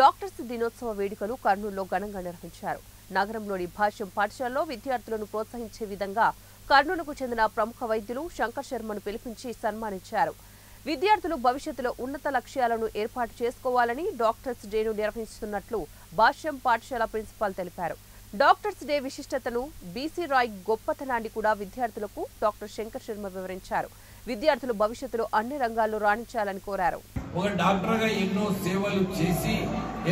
Doctors దినోత్సవ వేడుకలు కర్నూలులో ఘనంగా నిర్వహించారు. నగరంలోని భాష్యం పాఠశాలలో విద్యార్థులను ప్రోత్సహించే విధంగా కర్నూలుకు చెందిన ప్రముఖ వైద్యులు శంకర్ శర్మను పిలిపించి సన్మానించారు. విద్యార్థులు భవిష్యత్తులో ఉన్నత లక్ష్యాలను ఏర్పాటు చేసుకోవాలని డాక్టర్స్ డేను నిర్వహిస్తున్నట్లు భాష్యం పాఠశాల ప్రిన్సిపాల్ తెలిపారు. డాక్టర్స్ డే విశిష్టతను, బీసీ రాయ్ గొప్పతనాన్ని కూడా విద్యార్థులకు డాక్టర్ శంకర్ శర్మ వివరించారు. విద్యార్థులు భవిష్యత్తులో అన్ని రంగాల్లో రాణించాలని కోరారు. ఒక డాక్టర్గా ఎన్నో సేవలు చేసి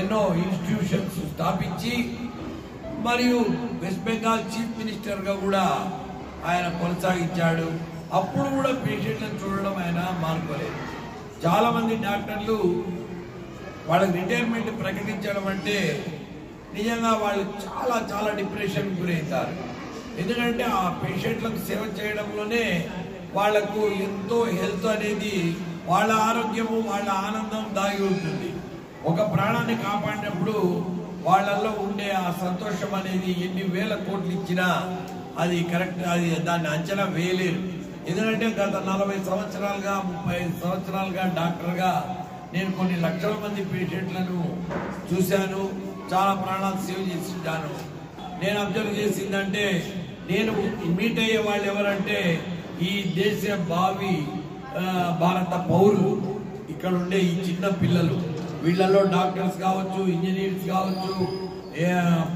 ఎన్నో ఇన్స్టిట్యూషన్స్ స్థాపించి మరియు వెస్ట్ బెంగాల్ చీఫ్ మినిస్టర్గా కూడా ఆయన కొనసాగించాడు. అప్పుడు కూడా పేషెంట్లను చూడడం ఆయన మానుకోలేదు. చాలా మంది డాక్టర్లు వాళ్ళకి రిటైర్మెంట్ ప్రకటించడం అంటే నిజంగా వాళ్ళు చాలా డిప్రెషన్ గురవుతారు. ఎందుకంటే ఆ పేషెంట్లకు సేవ చేయడంలోనే వాళ్లకు ఎంతో హెల్త్ అనేది, వాళ్ళ ఆరోగ్యము, వాళ్ళ ఆనందం దాగి ఉంటుంది. ఒక ప్రాణాన్ని కాపాడినప్పుడు వాళ్ళల్లో ఉండే ఆ సంతోషం అనేది ఎన్ని వేల కోట్లు ఇచ్చినా అది కరెక్ట్, అది దాన్ని అంచనా వేయలేరు. ఎందుకంటే గత 40 సంవత్సరాలుగా 35 సంవత్సరాలుగా డాక్టర్గా నేను కొన్ని లక్షల మంది పేషెంట్లను చూశాను, చాలా ప్రాణాలు సేవ్ చేసింటాను. నేను అబ్జర్వ్ చేసిందంటే, నేను మీట్ అయ్యే వాళ్ళు ఎవరంటే ఈ దేశ భావి భారత పౌరులు, ఇక్కడ ఉండే ఈ చిన్న పిల్లలు, వీళ్ళలో డాక్టర్స్ కావచ్చు, ఇంజనీర్స్ కావచ్చు,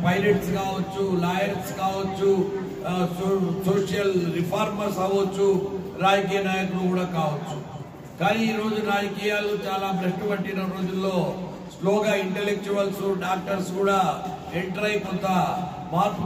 పైలట్స్ కావచ్చు, లాయర్స్ కావచ్చు, సోషల్ రిఫార్మర్స్ అవ్వచ్చు, రాజకీయ నాయకులు కూడా కావచ్చు. కానీ ఈరోజు రాజకీయాలు చాలా భ్రష్టు పట్టిన రోజుల్లో స్లోగా ఇంటెలెక్చువల్స్, డాక్టర్స్ కూడా ఎంటర్ అయిపోతా మార్పు